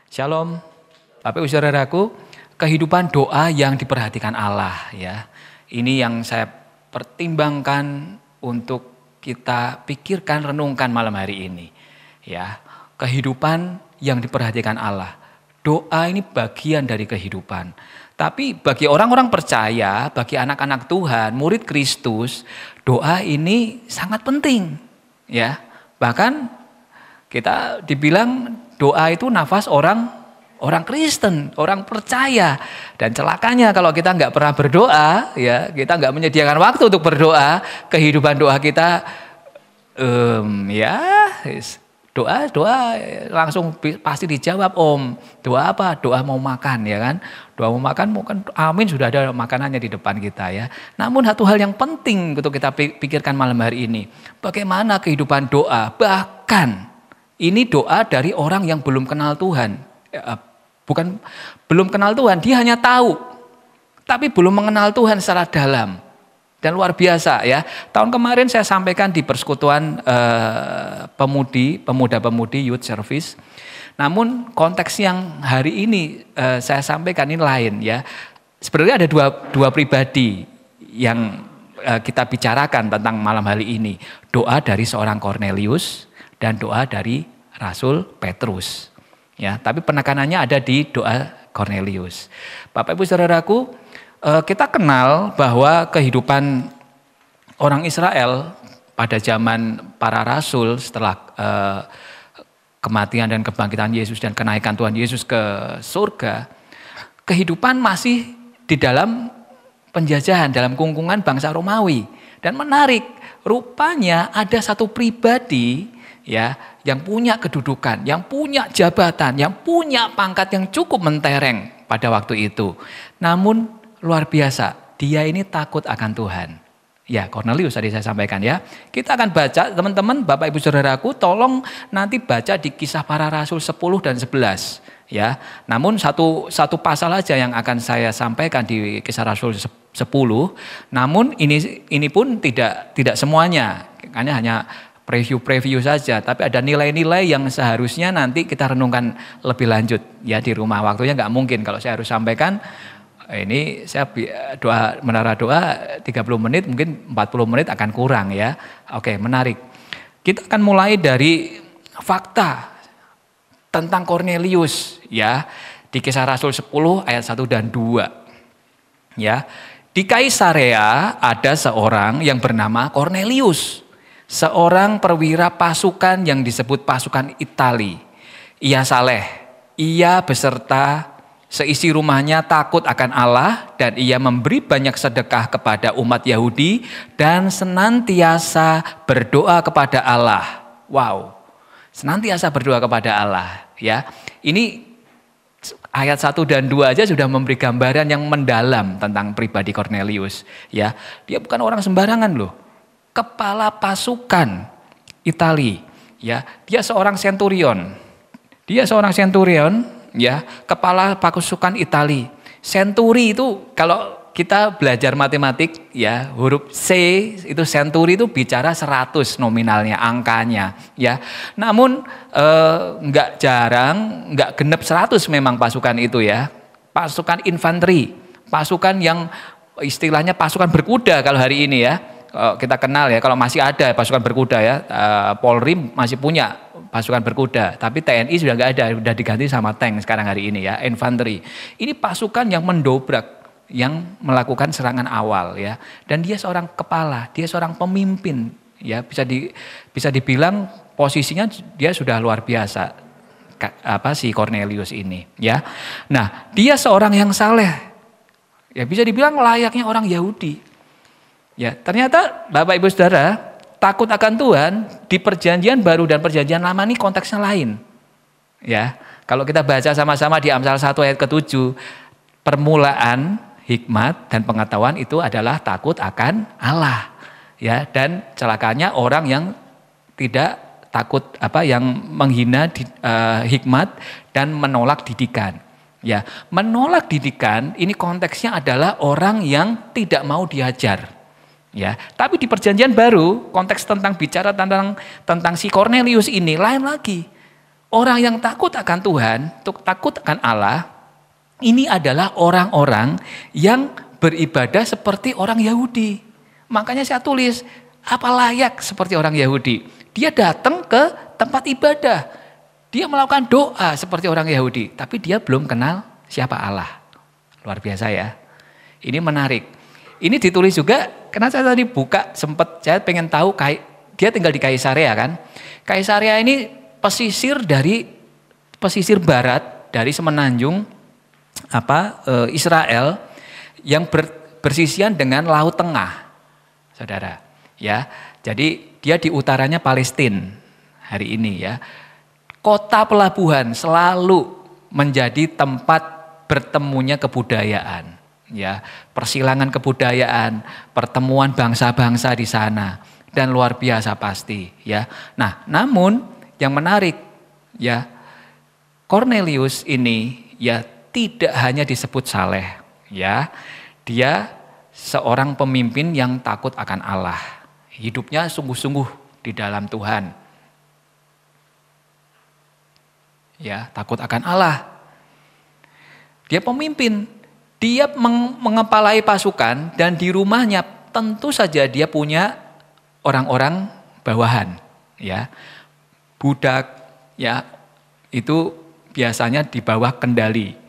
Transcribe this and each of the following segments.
Shalom, Bapak Ibu Saudaraku, kehidupan doa yang diperhatikan Allah ya. Ini yang saya pertimbangkan untuk kita pikirkan, renungkan malam hari ini. Ya, kehidupan yang diperhatikan Allah. Doa ini bagian dari kehidupan. Tapi bagi orang-orang percaya, bagi anak-anak Tuhan, murid Kristus, doa ini sangat penting. Ya, bahkan kita dibilang doa itu nafas orang Kristen, orang percaya. Dan celakanya kalau kita nggak pernah berdoa, ya kita nggak menyediakan waktu untuk berdoa, kehidupan doa kita, doa langsung pasti dijawab om. Doa apa? Doa mau makan ya kan? Doa mau makan, amin sudah ada makanannya di depan kita ya. Namun satu hal yang penting untuk kita pikirkan malam hari ini, bagaimana kehidupan doa, bahkan ini doa dari orang yang belum kenal Tuhan. Bukan belum kenal Tuhan, dia hanya tahu. Tapi belum mengenal Tuhan secara dalam. Dan luar biasa ya. Tahun kemarin saya sampaikan di persekutuan pemuda-pemudi youth service. Namun konteks yang hari ini saya sampaikan ini lain ya. Sebenarnya ada dua pribadi yang kita bicarakan tentang malam hari ini. Doa dari seorang Cornelius dan doa dari Rasul Petrus. Ya, tapi penekanannya ada di doa Cornelius. Bapak Ibu Saudaraku, kita kenal bahwa kehidupan orang Israel pada zaman para rasul setelah kematian dan kebangkitan Yesus dan kenaikan Tuhan Yesus ke surga, kehidupan masih di dalam penjajahan, dalam kungkungan bangsa Romawi. Dan menarik, rupanya ada satu pribadi ya yang punya kedudukan, yang punya jabatan, yang punya pangkat yang cukup mentereng pada waktu itu. Namun luar biasa, dia ini takut akan Tuhan. Ya, Cornelius tadi saya sampaikan ya. Kita akan baca, teman-teman, Bapak Ibu Saudaraku, tolong nanti baca di Kisah Para Rasul 10 dan 11 ya. Namun satu pasal aja yang akan saya sampaikan di Kisah Rasul 10. Namun ini pun tidak semuanya. Hanya preview saja, tapi ada nilai-nilai yang seharusnya nanti kita renungkan lebih lanjut ya di rumah. Waktunya nggak mungkin kalau saya harus sampaikan. Ini saya menara doa 30 menit, mungkin 40 menit akan kurang ya. Oke, menarik. Kita akan mulai dari fakta tentang Cornelius ya. Di Kisah Rasul 10 ayat 1 dan 2. Ya. Di Kaisarea ada seorang yang bernama Cornelius. Seorang perwira pasukan yang disebut pasukan Itali. Ia saleh, ia beserta seisi rumahnya takut akan Allah dan ia memberi banyak sedekah kepada umat Yahudi dan senantiasa berdoa kepada Allah. Wow, senantiasa berdoa kepada Allah ya. Ini ayat 1 dan 2 aja sudah memberi gambaran yang mendalam tentang pribadi Cornelius ya. Dia bukan orang sembarangan loh. Kepala pasukan Itali ya. Dia seorang centurion ya, kepala pasukan Itali. Centuri itu kalau kita belajar matematik ya, huruf C itu centuri itu bicara 100 nominalnya, angkanya ya. Namun enggak genep 100 memang pasukan itu ya. Pasukan infanteri, pasukan yang istilahnya pasukan berkuda kalau hari ini ya. Kita kenal ya, kalau masih ada pasukan berkuda ya, Polri masih punya pasukan berkuda, tapi TNI sudah nggak ada, sudah diganti sama tank sekarang hari ini ya, infanteri. Ini pasukan yang mendobrak, yang melakukan serangan awal ya, dan dia seorang kepala, dia seorang pemimpin ya, bisa dibilang posisinya dia sudah luar biasa, si Cornelius ini ya. Nah, dia seorang yang saleh, ya bisa dibilang layaknya orang Yahudi. Ya, ternyata Bapak Ibu Saudara, takut akan Tuhan di perjanjian baru dan perjanjian lama ini konteksnya lain. Ya, kalau kita baca sama-sama di Amsal 1 ayat ke-7, permulaan hikmat dan pengetahuan itu adalah takut akan Allah. Ya, dan celakanya orang yang tidak takut yang menghina hikmat dan menolak didikan. Ya, menolak didikan ini konteksnya adalah orang yang tidak mau diajar. Ya, tapi di perjanjian baru konteks bicara tentang si Cornelius ini lain lagi. Orang yang takut akan Tuhan, takut akan Allah, ini adalah orang-orang yang beribadah seperti orang Yahudi. Makanya saya tulis, apa layak seperti orang Yahudi? Dia datang ke tempat ibadah. Dia melakukan doa seperti orang Yahudi. Tapi dia belum kenal siapa Allah. Luar biasa ya. Ini menarik. Ini ditulis juga, karena saya tadi buka, saya pengen tahu, dia tinggal di Kaisarea kan. Kaisarea ini pesisir barat dari semenanjung Israel yang bersisian dengan Laut Tengah, saudara. Ya, jadi dia di utaranya Palestina hari ini ya. Kota pelabuhan selalu menjadi tempat bertemunya kebudayaan, ya, persilangan kebudayaan, pertemuan bangsa-bangsa di sana, dan luar biasa pasti, ya. Nah, namun yang menarik, ya, Cornelius ini, ya, tidak hanya disebut saleh, ya, dia seorang pemimpin yang takut akan Allah, hidupnya sungguh-sungguh di dalam Tuhan, ya, takut akan Allah. Dia pemimpin, dia mengepalai pasukan, dan di rumahnya tentu saja dia punya orang-orang bawahan, ya, budak, ya, itu biasanya di bawah kendali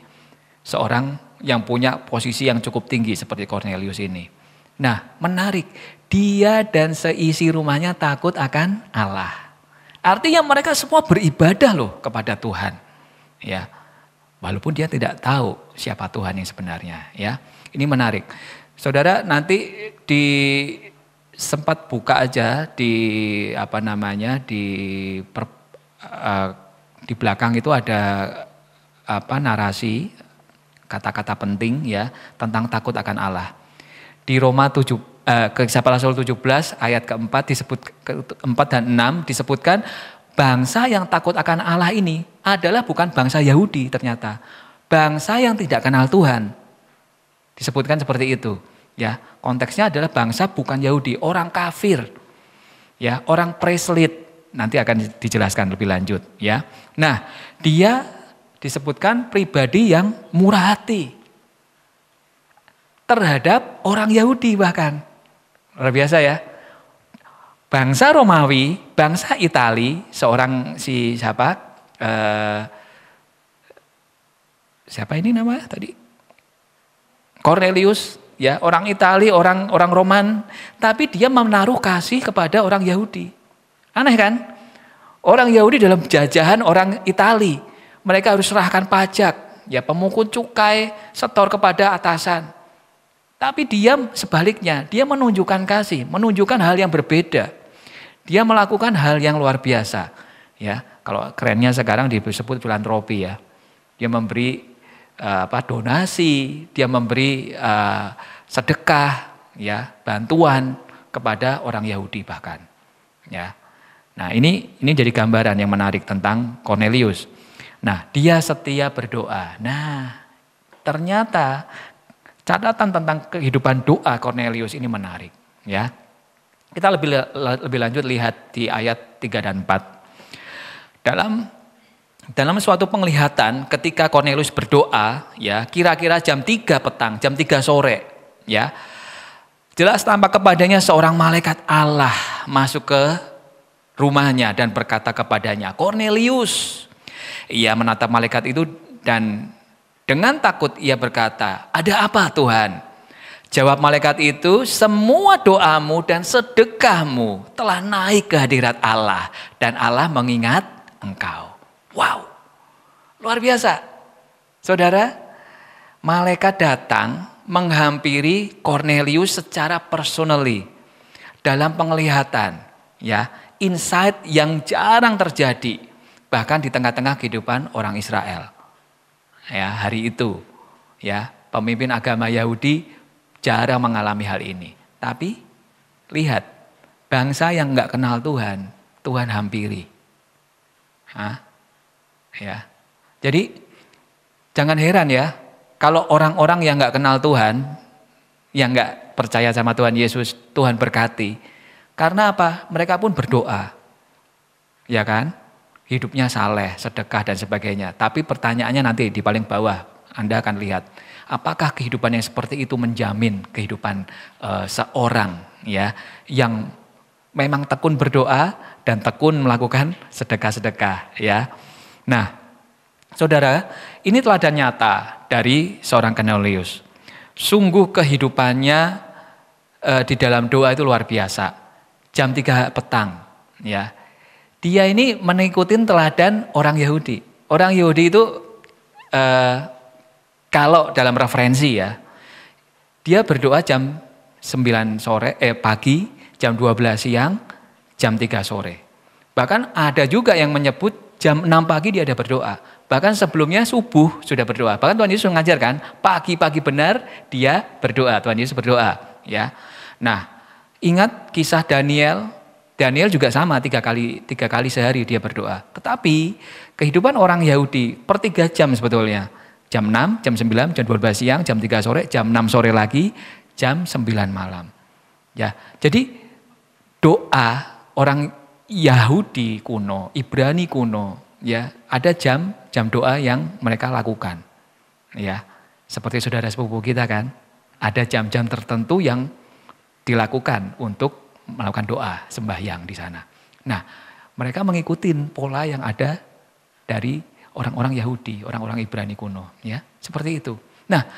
seorang yang punya posisi yang cukup tinggi seperti Cornelius ini. Nah, menarik, dia dan seisi rumahnya takut akan Allah. Artinya mereka semua beribadah loh kepada Tuhan, ya, walaupun dia tidak tahu siapa Tuhan yang sebenarnya, ya. Ini menarik, saudara. Nanti sempat buka aja di di belakang itu ada narasi kata-kata penting, ya, tentang takut akan Allah. Di Roma 7 Kisah Para Rasul 17 ayat keempat keempat dan 6 disebutkan bangsa yang takut akan Allah ini adalah bukan bangsa Yahudi ternyata. Bangsa yang tidak kenal Tuhan. Disebutkan seperti itu. Ya, konteksnya adalah bangsa bukan Yahudi, orang kafir, ya, orang preslit. Nanti akan dijelaskan lebih lanjut, ya. Nah, dia disebutkan pribadi yang murah hati terhadap orang Yahudi bahkan. Luar biasa ya. Bangsa Romawi, bangsa Itali, siapa ini nama tadi? Cornelius. Ya, orang Itali, orang Roman, tapi dia menaruh kasih kepada orang Yahudi. Aneh kan? Orang Yahudi dalam jajahan orang Itali, mereka harus serahkan pajak, ya, pemungut cukai, setor kepada atasan. Tapi dia sebaliknya, dia menunjukkan kasih, menunjukkan hal yang berbeda. Dia melakukan hal yang luar biasa, ya. Kalau kerennya sekarang disebut filantropi, ya. Dia memberi donasi, dia memberi sedekah, ya, bantuan kepada orang Yahudi bahkan, ya. Nah, ini jadi gambaran yang menarik tentang Cornelius. Nah, dia setia berdoa. Nah, ternyata catatan tentang kehidupan doa Cornelius ini menarik, ya. Kita lebih lanjut lihat di ayat 3 dan 4. Dalam suatu penglihatan ketika Cornelius berdoa, ya, kira-kira jam 3 petang, jam 3 sore, ya. Jelas tampak kepadanya seorang malaikat Allah masuk ke rumahnya dan berkata kepadanya, "Cornelius." Ia menatap malaikat itu dan dengan takut ia berkata, "Ada apa, Tuhan?" Jawab malaikat itu, "Semua doamu dan sedekahmu telah naik ke hadirat Allah dan Allah mengingat engkau." Wow, luar biasa. Saudara, malaikat datang menghampiri Cornelius secara personally dalam penglihatan, ya, insight yang jarang terjadi bahkan di tengah-tengah kehidupan orang Israel. Ya, hari itu, ya, pemimpin agama Yahudi jarang mengalami hal ini. Tapi lihat, bangsa yang nggak kenal Tuhan, Tuhan hampiri. Ya, jadi jangan heran ya, kalau orang-orang yang nggak kenal Tuhan, yang nggak percaya sama Tuhan Yesus, Tuhan berkati. Karena apa? Mereka pun berdoa, ya kan? hidupnya saleh, sedekah dan sebagainya. Tapi pertanyaannya nanti di paling bawah Anda akan lihat, apakah kehidupan yang seperti itu menjamin kehidupan seorang ya yang memang tekun berdoa dan tekun melakukan sedekah-sedekah ya. Nah, saudara, ini teladan nyata dari seorang Cornelius. Sungguh kehidupannya di dalam doa itu luar biasa. Jam 3 petang ya. Dia ini mengikuti teladan orang Yahudi. Orang Yahudi itu kalau dalam referensi ya, dia berdoa jam 9 pagi, jam 12 siang, jam 3 sore. Bahkan ada juga yang menyebut jam 6 pagi dia ada berdoa. Bahkan sebelumnya subuh sudah berdoa. Bahkan Tuhan Yesus mengajarkan pagi-pagi benar dia berdoa. Tuhan Yesus berdoa ya. Nah, ingat kisah Daniel. Daniel juga sama, tiga kali sehari dia berdoa. Tetapi kehidupan orang Yahudi per 3 jam sebetulnya. Jam 6, jam 9, jam 12 siang, jam 3 sore, jam 6 sore lagi, jam 9 malam. Ya, jadi doa orang Yahudi kuno, Ibrani kuno, ya ada jam doa yang mereka lakukan. Ya, seperti saudara sepupu kita kan, ada jam-jam tertentu yang dilakukan untuk melakukan doa, sembahyang di sana. Nah, mereka mengikuti pola yang ada dari orang-orang Yahudi, orang-orang Ibrani kuno, ya, seperti itu. Nah,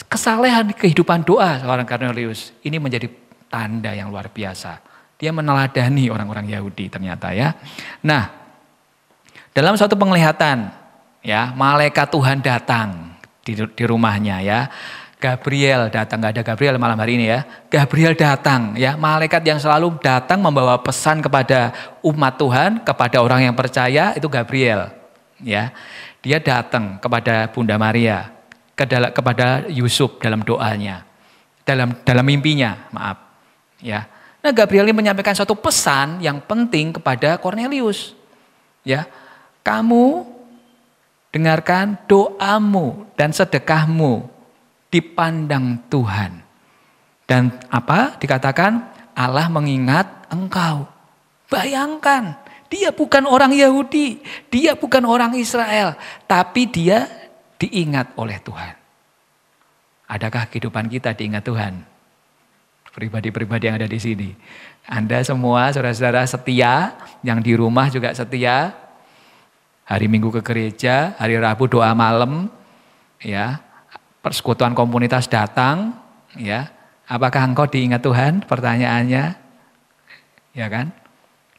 kesalehan kehidupan doa seorang Cornelius ini menjadi tanda yang luar biasa. Dia meneladani orang-orang Yahudi ternyata ya. Nah, dalam suatu penglihatan, ya, malaikat Tuhan datang di rumahnya ya. Gabriel datang, gak ada Gabriel malam hari ini ya. Gabriel datang ya, malaikat yang selalu datang membawa pesan kepada umat Tuhan, kepada orang yang percaya itu Gabriel ya. Dia datang kepada Bunda Maria, kepada Yusuf dalam doanya, dalam mimpinya, maaf ya. Nah, Gabriel ini menyampaikan suatu pesan yang penting kepada Cornelius ya. Kamu dengarkan doamu dan sedekahmu dipandang Tuhan. Dan apa? Dikatakan Allah mengingat engkau. Bayangkan, dia bukan orang Yahudi, dia bukan orang Israel, tapi dia diingat oleh Tuhan. Adakah kehidupan kita diingat Tuhan? Pribadi-pribadi yang ada di sini. Anda semua saudara-saudara setia, yang di rumah juga setia. Hari Minggu ke gereja, hari Rabu doa malam, ya. Persekutuan komunitas datang, ya. Apakah engkau diingat Tuhan? Pertanyaannya, ya kan?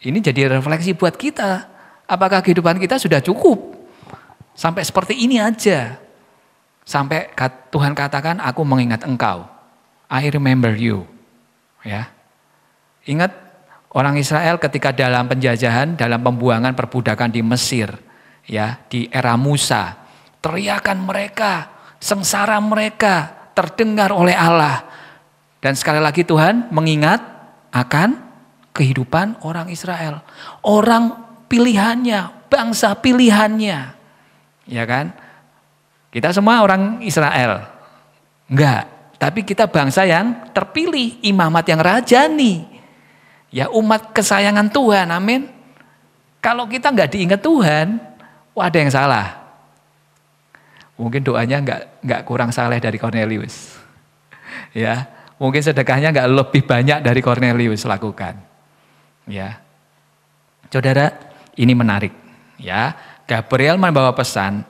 Ini jadi refleksi buat kita. Apakah kehidupan kita sudah cukup? Sampai seperti ini aja. Sampai Tuhan katakan, aku mengingat engkau. I remember you. Ya. Ingat orang Israel ketika dalam penjajahan, dalam pembuangan perbudakan di Mesir, ya, di era Musa, teriakan mereka, sengsara mereka terdengar oleh Allah. Dan sekali lagi Tuhan mengingat akan kehidupan orang Israel. Orang pilihannya, bangsa pilihannya. Ya kan? Kita semua orang Israel. Enggak, tapi kita bangsa yang terpilih, imamat yang rajani. Ya, umat kesayangan Tuhan, amin. Kalau kita enggak diingat Tuhan, wah ada yang salah. Mungkin doanya enggak kurang saleh dari Cornelius. Ya, mungkin sedekahnya enggak lebih banyak dari Cornelius lakukan. Ya. Saudara, ini menarik, ya. Gabriel membawa pesan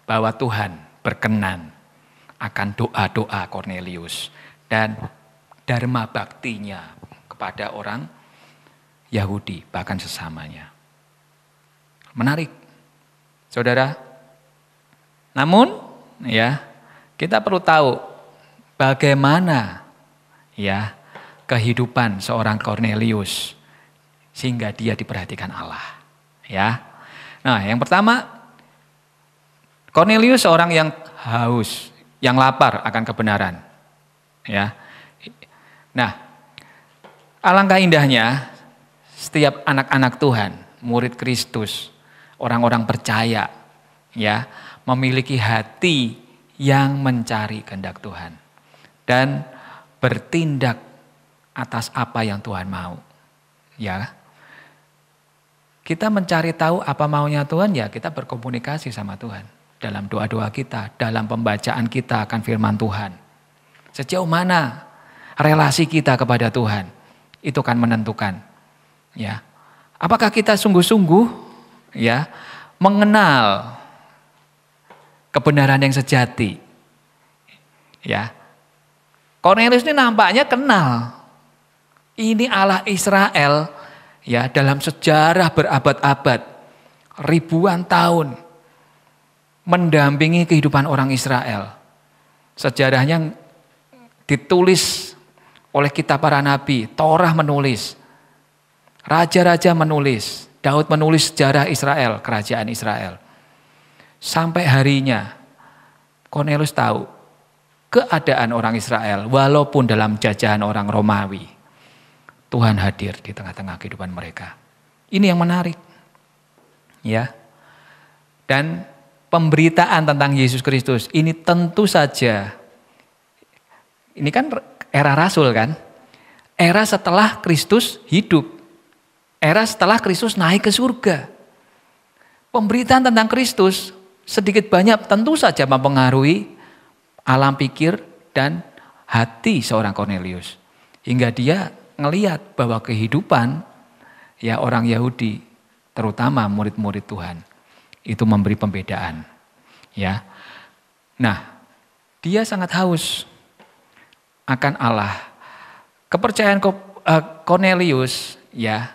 bahwa Tuhan berkenan akan doa-doa Cornelius dan dharma baktinya kepada orang Yahudi, bahkan sesamanya. Menarik, saudara. Namun, ya, kita perlu tahu bagaimana, ya, kehidupan seorang Cornelius sehingga dia diperhatikan Allah. Ya, nah, yang pertama, Cornelius seorang yang haus, yang lapar akan kebenaran. Ya, nah, alangkah indahnya setiap anak-anak Tuhan, murid Kristus, orang-orang percaya, ya, memiliki hati yang mencari kehendak Tuhan dan bertindak atas apa yang Tuhan mau. Ya, Kita mencari tahu apa maunya Tuhan, ya kita berkomunikasi sama Tuhan. Dalam doa-doa kita, dalam pembacaan kita akan firman Tuhan. Sejauh mana relasi kita kepada Tuhan, itu akan menentukan. Ya, apakah kita sungguh-sungguh ya mengenal kebenaran yang sejati? Ya, Kornelius ini nampaknya kenal. Ini Allah Israel ya dalam sejarah berabad-abad, ribuan tahun mendampingi kehidupan orang Israel. Sejarahnya ditulis oleh kitab para nabi, Torah menulis, raja-raja menulis, Daud menulis sejarah Israel, kerajaan Israel. Sampai harinya Kornelius tahu keadaan orang Israel walaupun dalam jajahan orang Romawi. Tuhan hadir di tengah-tengah kehidupan mereka. Ini yang menarik. Ya. Dan pemberitaan tentang Yesus Kristus ini tentu saja, ini kan era rasul kan, era setelah Kristus hidup, era setelah Kristus naik ke surga. Pemberitaan tentang Kristus sedikit banyak tentu saja mempengaruhi alam pikir dan hati seorang Kornelius. Hingga dia ngelihat bahwa kehidupan ya orang Yahudi, terutama murid-murid Tuhan, itu memberi pembedaan, ya. Nah, dia sangat haus akan Allah. Kepercayaan Kornelius, ya,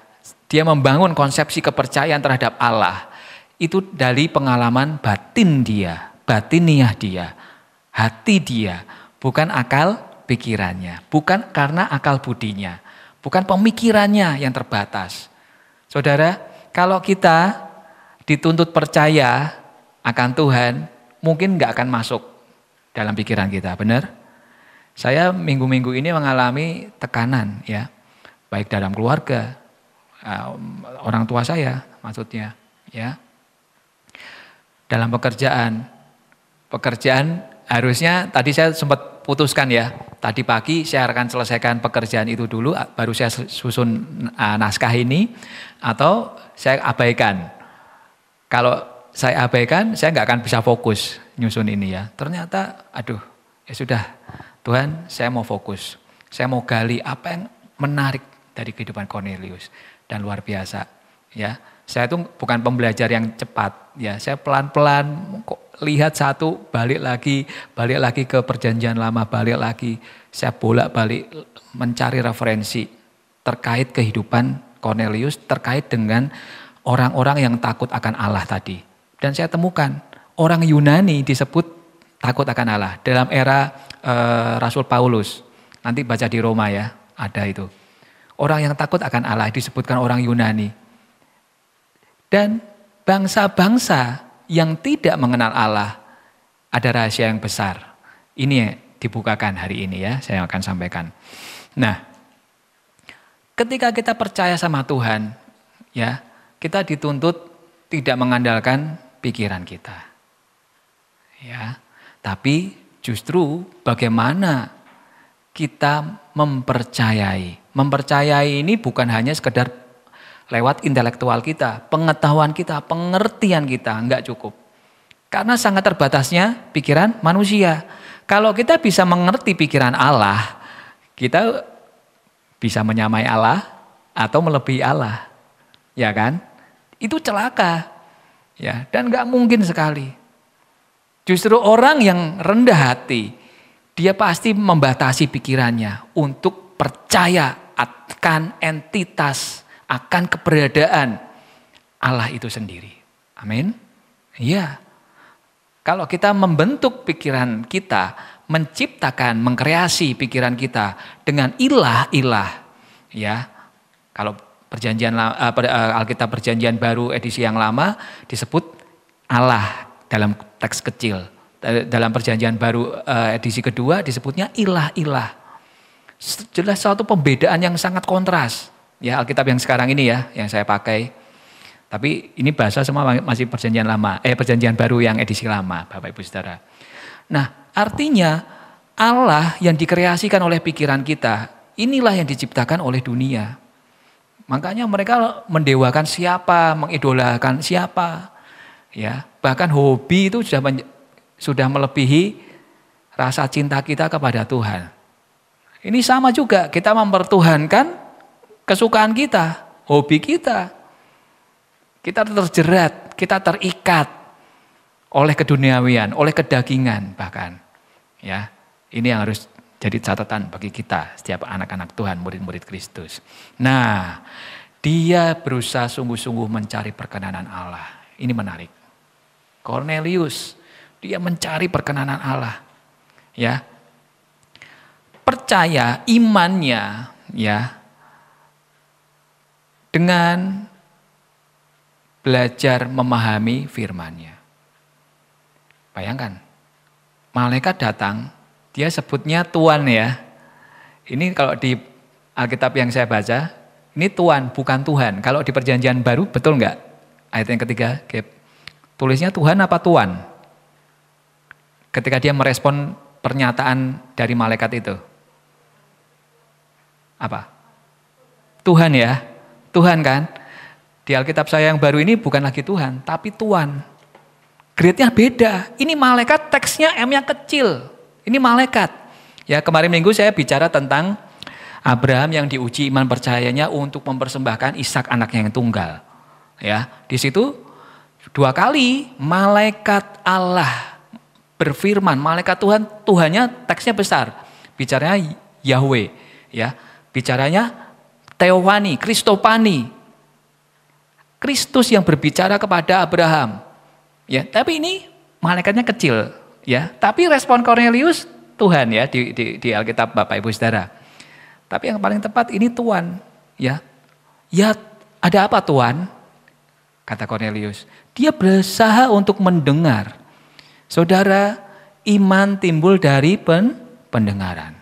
dia membangun konsepsi kepercayaan terhadap Allah itu dari pengalaman batin dia, batiniah dia, hati dia, bukan akal pikirannya, bukan karena akal budinya, bukan pemikirannya yang terbatas. Saudara, kalau kita dituntut percaya akan Tuhan, mungkin nggak akan masuk dalam pikiran kita, benar? Saya minggu-minggu ini mengalami tekanan, ya, baik dalam keluarga, orang tua saya, maksudnya, ya, dalam pekerjaan harusnya tadi saya sempat putuskan ya, tadi pagi saya akan selesaikan pekerjaan itu dulu, baru saya susun naskah ini, atau saya abaikan. Kalau saya abaikan, saya nggak akan bisa fokus nyusun ini ya. Ternyata, aduh, ya sudah, Tuhan, saya mau fokus. Saya mau gali apa yang menarik dari kehidupan Kornelius. Dan luar biasa, ya. Saya itu bukan pembelajar yang cepat, ya. Saya pelan-pelan lihat satu, balik lagi ke perjanjian lama, balik lagi. Saya bolak-balik mencari referensi terkait kehidupan Kornelius, terkait dengan orang-orang yang takut akan Allah tadi. Dan saya temukan orang Yunani disebut takut akan Allah. Dalam era Rasul Paulus, nanti baca di Roma ya, ada itu. Orang yang takut akan Allah disebutkan orang Yunani. Dan bangsa-bangsa yang tidak mengenal Allah, ada rahasia yang besar. Ini yang dibukakan hari ini ya, saya akan sampaikan. Nah, ketika kita percaya sama Tuhan, ya, kita dituntut tidak mengandalkan pikiran kita. Ya, tapi justru bagaimana kita mempercayai. Mempercayai ini bukan hanya sekedar lewat intelektual kita, pengetahuan kita, pengertian kita, enggak cukup. Karena sangat terbatasnya pikiran manusia. Kalau kita bisa mengerti pikiran Allah, kita bisa menyamai Allah atau melebihi Allah. Ya kan? Itu celaka. Ya, dan enggak mungkin sekali. Justru orang yang rendah hati, dia pasti membatasi pikirannya untuk percaya akan entitas, akan keberadaan Allah itu sendiri. Amin. Iya. Kalau kita membentuk pikiran kita, menciptakan, mengkreasi pikiran kita dengan ilah-ilah, ya. Kalau Alkitab Perjanjian Baru edisi yang lama disebut Allah dalam teks kecil. Dalam Perjanjian Baru edisi kedua disebutnya ilah-ilah. Jelas suatu pembedaan yang sangat kontras. Ya, Alkitab yang sekarang ini ya, yang saya pakai. Tapi ini bahasa semua masih Perjanjian Lama, Perjanjian Baru yang edisi lama, Bapak Ibu Saudara. Nah, artinya Allah yang dikreasikan oleh pikiran kita, inilah yang diciptakan oleh dunia. Makanya mereka mendewakan siapa, mengidolakan siapa. Ya, bahkan hobi itu sudah melebihi rasa cinta kita kepada Tuhan. Ini sama juga, kita mempertuhankan kesukaan kita, hobi kita. Kita terjerat, kita terikat oleh keduniawian, oleh kedagingan bahkan. Ya, ini yang harus jadi catatan bagi kita, setiap anak-anak Tuhan, murid-murid Kristus. Nah, dia berusaha sungguh-sungguh mencari perkenanan Allah. Ini menarik. Cornelius, dia mencari perkenanan Allah. Ya, percaya imannya, ya, dengan belajar memahami firman-Nya. Bayangkan, malaikat datang, dia sebutnya Tuhan ya. Ini kalau di Alkitab yang saya baca, ini Tuhan, bukan Tuhan. Kalau di Perjanjian Baru, betul nggak? Ayat yang ketiga, tulisnya Tuhan apa Tuhan? Ketika dia merespon pernyataan dari malaikat itu. Apa? Tuhan ya, Tuhan kan? Di Alkitab saya yang baru ini bukan lagi Tuhan, tapi Tuhan. Grade-nya beda. Ini malaikat, teksnya M-nya kecil. Ini malaikat. Ya, kemarin minggu saya bicara tentang Abraham yang diuji iman percayanya untuk mempersembahkan Ishak anaknya yang tunggal. Ya, di situ 2 kali malaikat Allah berfirman, malaikat Tuhan, Tuhannya teksnya besar. Bicaranya Yahweh, ya. Bicaranya Theophani, Kristopani. Kristus yang berbicara kepada Abraham. Ya, tapi ini malaikatnya kecil, ya. Tapi respon Cornelius Tuhan ya di Alkitab Bapak Ibu Saudara. Tapi yang paling tepat ini Tuhan, ya. Ya, ada apa Tuhan? Kata Cornelius. Dia berusaha untuk mendengar. Saudara, iman timbul dari pendengaran.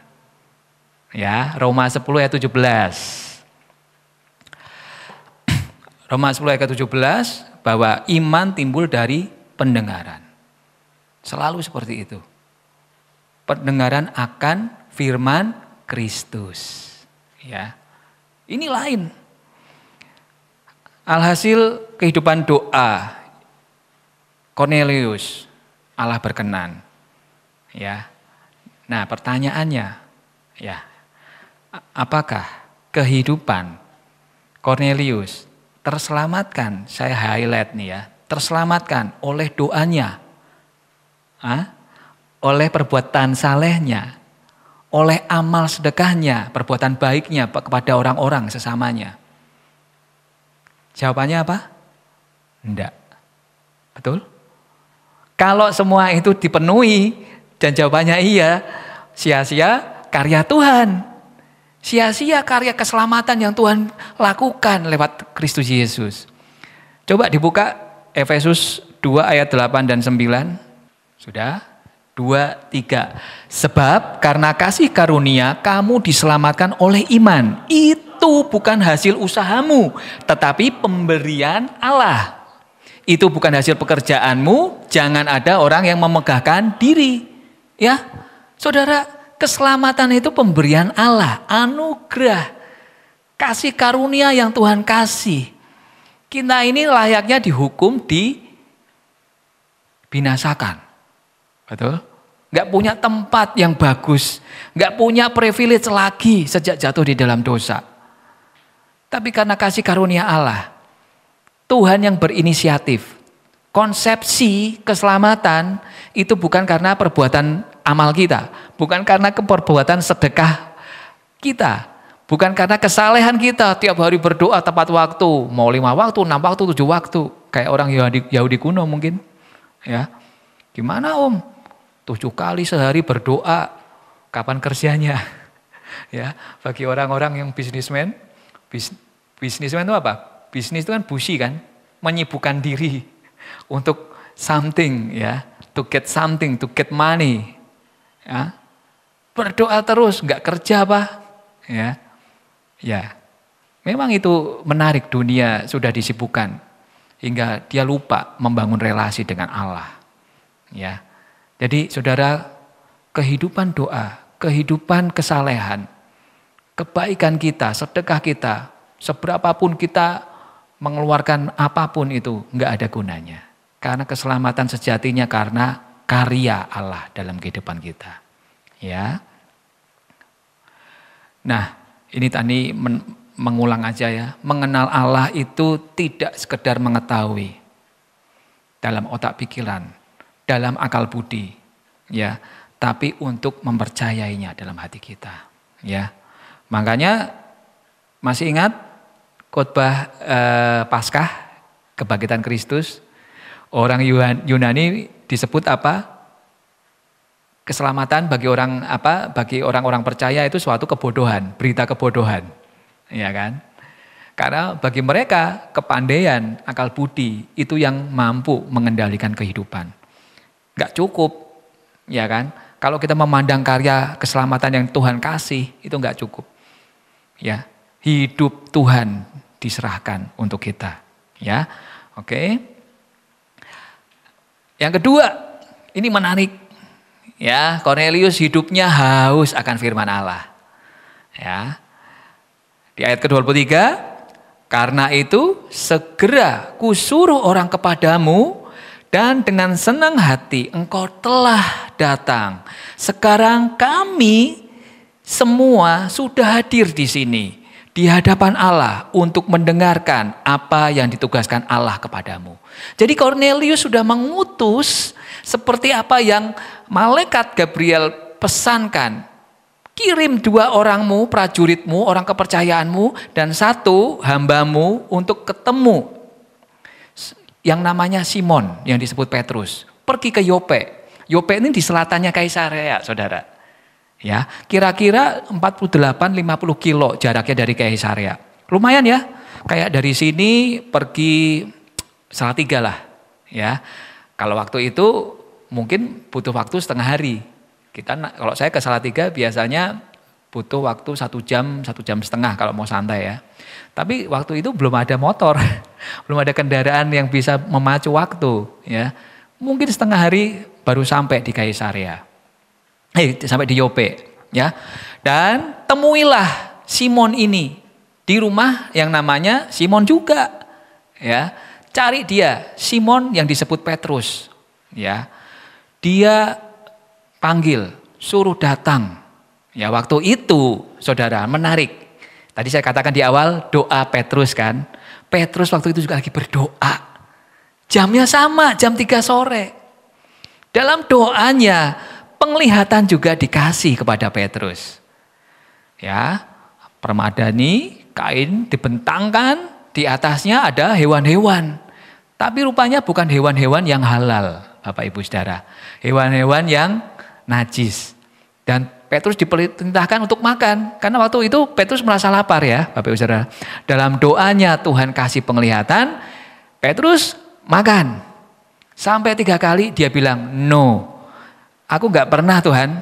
Ya, Roma 10 ayat 17. Roma 10 ayat 17 bahwa iman timbul dari pendengaran. Selalu seperti itu. Pendengaran akan firman Kristus. Ya. Ini lain. Alhasil kehidupan doa Cornelius, Allah berkenan. Ya. Nah, pertanyaannya, ya. Apakah kehidupan Cornelius terselamatkan, saya highlight nih ya, terselamatkan oleh doanya, oleh perbuatan salehnya, oleh amal sedekahnya, perbuatan baiknya kepada orang-orang sesamanya? Jawabannya apa? Enggak. Betul? Kalau semua itu dipenuhi dan jawabannya iya, sia-sia karya Tuhan. Sia-sia karya keselamatan yang Tuhan lakukan lewat Kristus Yesus. Coba dibuka Efesus 2 ayat 8 dan 9. Sudah? 2, 3. Sebab karena kasih karunia kamu diselamatkan oleh iman. Itu bukan hasil usahamu, tetapi pemberian Allah. Itu bukan hasil pekerjaanmu, jangan ada orang yang memegahkan diri. Ya, saudara, keselamatan itu pemberian Allah, anugerah, kasih karunia yang Tuhan kasih. Kita ini layaknya dihukum, dibinasakan. Betul? Gak punya tempat yang bagus, gak punya privilege lagi sejak jatuh di dalam dosa. Tapi karena kasih karunia Allah, Tuhan yang berinisiatif. Konsepsi keselamatan itu bukan karena perbuatan amal kita, bukan karena perbuatan sedekah kita, bukan karena kesalehan kita tiap hari berdoa tepat waktu, mau 5 waktu, 6 waktu, 7 waktu, kayak orang Yahudi kuno mungkin. Ya, gimana Om? 7 kali sehari berdoa, kapan kerjanya? Ya, bagi orang-orang yang bisnismen itu apa? Bisnis itu kan busi kan, menyibukkan diri untuk something ya, to get something, to get money. Ya. Berdoa terus, nggak kerja apa? Ya. Ya. Memang itu menarik, dunia sudah disibukkan hingga dia lupa membangun relasi dengan Allah. Ya. Jadi saudara, kehidupan doa, kehidupan kesalehan, kebaikan kita, sedekah kita Seberapapun kita mengeluarkan apapun itu nggak ada gunanya. Karena keselamatan sejatinya karena karya Allah dalam kehidupan kita. Ya. Nah, ini tadi mengulang aja ya. Mengenal Allah itu tidak sekedar mengetahui dalam otak pikiran, dalam akal budi, ya, tapi untuk mempercayainya dalam hati kita, ya. Makanya masih ingat khotbah Paskah kebangkitan Kristus? Orang Yunani disebut apa? Keselamatan bagi orang apa? Bagi orang-orang percaya itu suatu kebodohan, berita kebodohan. Ya kan? Karena bagi mereka kepandaian, akal budi itu yang mampu mengendalikan kehidupan. Enggak cukup, ya kan? Kalau kita memandang karya keselamatan yang Tuhan kasih, itu enggak cukup. Ya, hidup Tuhan diserahkan untuk kita. Ya, oke. Yang kedua, ini menarik. Ya, Cornelius hidupnya haus akan firman Allah. Ya. Di ayat ke-23, karena itu segera kusuruh orang kepadamu dan dengan senang hati engkau telah datang. Sekarang kami semua sudah hadir di sini di hadapan Allah untuk mendengarkan apa yang ditugaskan Allah kepadamu. Jadi Cornelius sudah mengutus seperti apa yang malaikat Gabriel pesankan. Kirim 2 orangmu, prajuritmu, orang kepercayaanmu, dan 1 hambamu untuk ketemu yang namanya Simon yang disebut Petrus. Pergi ke Yope. Yope ini di selatannya Kaisarea, saudara. Ya, kira-kira 48-50 kilo jaraknya dari Kaisarea. Lumayan ya, kayak dari sini pergi Salatiga lah. Ya, kalau waktu itu mungkin butuh waktu setengah hari. Kalau saya ke Salatiga biasanya butuh waktu 1 jam, 1 jam setengah kalau mau santai ya. Tapi waktu itu belum ada motor, belum ada kendaraan yang bisa memacu waktu. Ya, mungkin setengah hari baru sampai di Kaisarea, sampai di Yope. Ya, dan temuilah Simon ini di rumah yang namanya Simon juga. Ya, cari dia, Simon yang disebut Petrus. Ya, dia panggil, suruh datang. Ya, waktu itu saudara menarik. Tadi saya katakan di awal doa Petrus kan. Petrus waktu itu juga lagi berdoa. Jamnya sama, jam 3 sore. Dalam doanya penglihatan juga dikasih kepada Petrus. Ya, permadani, kain dibentangkan, di atasnya ada hewan-hewan. Tapi rupanya bukan hewan-hewan yang halal, Bapak Ibu Saudara. Hewan-hewan yang najis. Dan Petrus diperintahkan untuk makan. Karena waktu itu Petrus merasa lapar ya, Bapak Ibu Saudara. Dalam doanya Tuhan kasih penglihatan, Petrus makan. Sampai 3 kali dia bilang, no, aku gak pernah Tuhan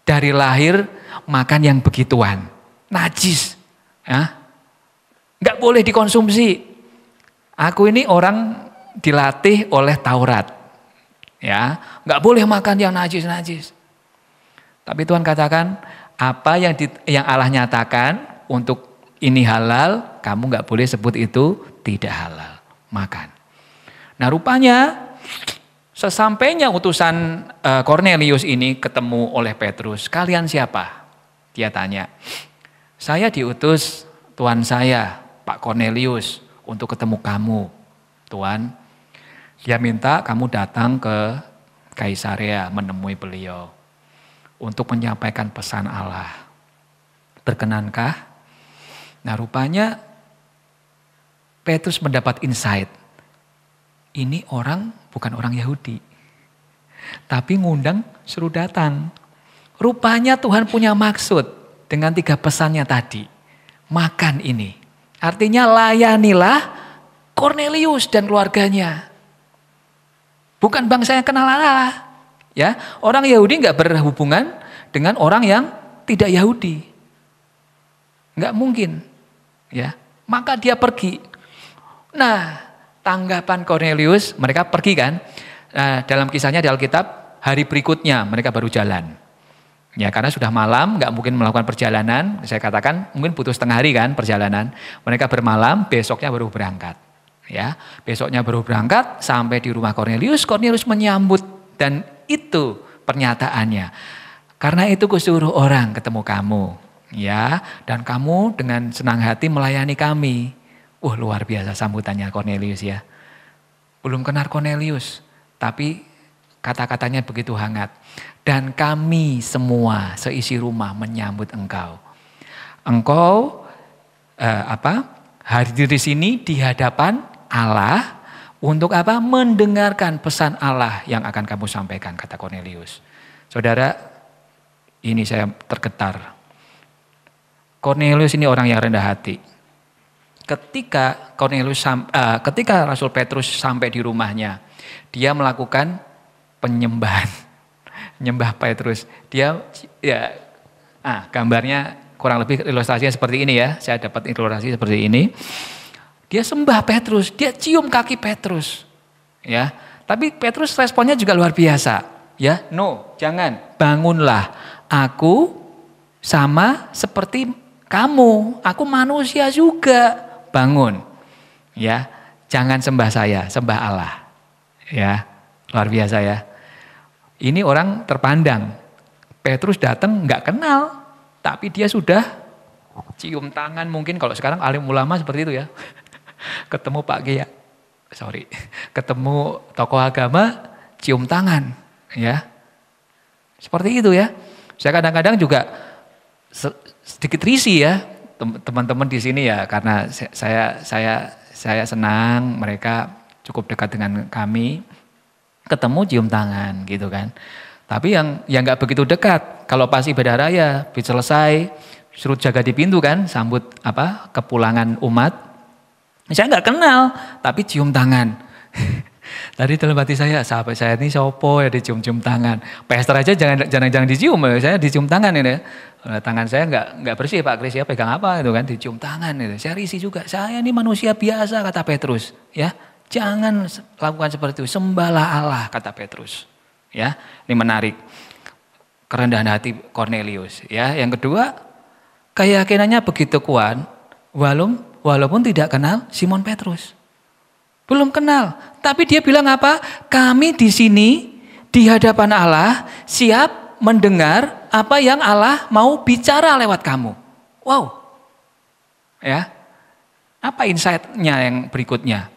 dari lahir makan yang begituan. Najis. Ya. Gak boleh dikonsumsi. Aku ini orang dilatih oleh Taurat. Ya, nggak boleh makan yang najis-najis. Tapi Tuhan katakan apa yang Allah nyatakan untuk ini halal, kamu nggak boleh sebut itu tidak halal. Makan. Nah rupanya sesampainya utusan Cornelius ini ketemu oleh Petrus, kalian siapa? Dia tanya. Saya diutus Tuhan saya, Pak Cornelius, untuk ketemu kamu, Tuhan. Dia minta kamu datang ke Kaisarea menemui beliau untuk menyampaikan pesan Allah. Berkenankah? Nah rupanya Petrus mendapat insight. Ini orang bukan orang Yahudi. Tapi ngundang suruh datang. Rupanya Tuhan punya maksud dengan 3 pesannya tadi. Makan ini. Artinya layanilah Cornelius dan keluarganya. Bukan bangsa yang kenal Allah. Ya, orang Yahudi nggak berhubungan dengan orang yang tidak Yahudi. Nggak mungkin. Ya, maka dia pergi. Nah, tanggapan Cornelius, mereka pergi kan. Nah, dalam kisahnya di Alkitab, hari berikutnya mereka baru jalan. Ya, karena sudah malam, nggak mungkin melakukan perjalanan. Saya katakan mungkin butuh setengah hari kan perjalanan. Mereka bermalam, besoknya baru berangkat. Ya, besoknya baru berangkat sampai di rumah Kornelius. Kornelius menyambut dan itu pernyataannya. Karena itu kusuruh orang ketemu kamu, ya, dan kamu dengan senang hati melayani kami. Luar biasa sambutannya Kornelius ya. Belum kenal Kornelius, tapi kata-katanya begitu hangat. Dan kami semua seisi rumah menyambut engkau. Engkau hadir di sini di hadapan Allah untuk apa? Mendengarkan pesan Allah yang akan kamu sampaikan, kata Kornelius. Saudara, ini saya tergetar. Kornelius ini orang yang rendah hati. Ketika Rasul Petrus sampai di rumahnya, dia melakukan penyembahan. Nyembah Petrus. Dia gambarnya kurang lebih ilustrasinya seperti ini ya. Saya dapat ilustrasi seperti ini. Dia sembah Petrus, dia cium kaki Petrus. Ya. Tapi Petrus responnya juga luar biasa. Ya, no, jangan. Bangunlah. Aku sama seperti kamu. Aku manusia juga. Bangun. Ya. Jangan sembah saya, sembah Allah. Ya. Luar biasa ya. Ini orang terpandang. Petrus datang nggak kenal, tapi dia sudah cium tangan, mungkin kalau sekarang alim ulama seperti itu ya. Ketemu Pak Kiai, ketemu tokoh agama, cium tangan, ya. Seperti itu ya. Saya kadang-kadang juga sedikit risih ya, teman-teman di sini ya, karena saya senang mereka cukup dekat dengan kami. Ketemu cium tangan gitu kan. Tapi yang nggak begitu dekat. Kalau pas ibadah raya selesai, suruh jaga di pintu kan, sambut kepulangan umat. Saya nggak kenal, tapi cium tangan. Tadi dalam hati saya, sahabat saya ini sopo ya dicium-cium tangan. Pastor aja jangan dicium, saya dicium tangan ini. Tangan saya nggak bersih Pak Kris ya, pegang apa itu kan, dicium tangan itu. Saya risih juga. Saya ini manusia biasa kata Petrus, ya. Jangan lakukan seperti itu, sembahlah Allah, kata Petrus. Ya, ini menarik. Kerendahan hati Kornelius. Ya, yang kedua, keyakinannya begitu kuat, walaupun tidak kenal Simon Petrus. Belum kenal, tapi dia bilang apa? Kami di sini di hadapan Allah siap mendengar apa yang Allah mau bicara lewat kamu. Wow. Ya. Apa insight-nya yang berikutnya?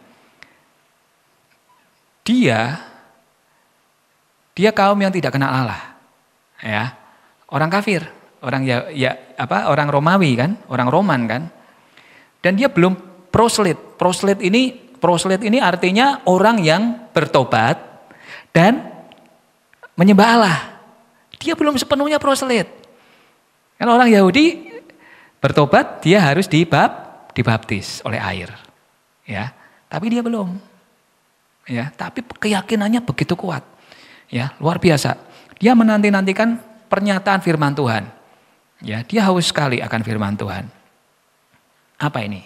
Dia kaum yang tidak kenal Allah, ya, orang kafir, orang Romawi kan, orang Roman kan, dan dia belum proselyt. Proselyt ini artinya orang yang bertobat dan menyembah Allah. Dia belum sepenuhnya proselyt. Kan orang Yahudi bertobat dia harus dibaptis oleh air, ya, tapi dia belum. Ya, tapi keyakinannya begitu kuat. Ya, luar biasa. Dia menanti-nantikan pernyataan firman Tuhan. Ya, dia haus sekali akan firman Tuhan. Apa ini?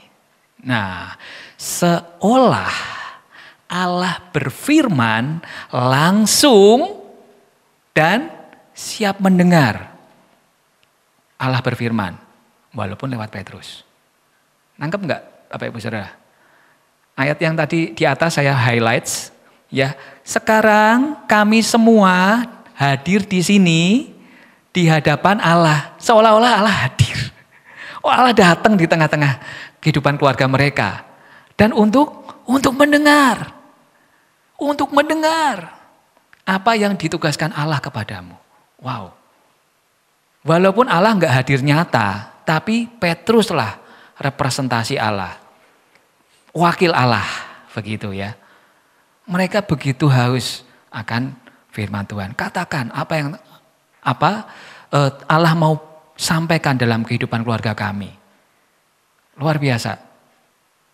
Nah, seolah Allah berfirman langsung dan siap mendengar. Allah berfirman walaupun lewat Petrus. Nangkep enggak Bapak Ibu Saudara? Ayat yang tadi di atas saya highlights, ya. Sekarang kami semua hadir di sini di hadapan Allah, seolah-olah Allah hadir. Allah datang di tengah-tengah kehidupan keluarga mereka dan untuk mendengar apa yang ditugaskan Allah kepadamu. Wow. Walaupun Allah nggak hadir nyata, tapi Petruslah representasi Allah. Wakil Allah, begitu ya. Mereka begitu haus akan firman Tuhan. Katakan apa yang Allah mau sampaikan dalam kehidupan keluarga kami. Luar biasa.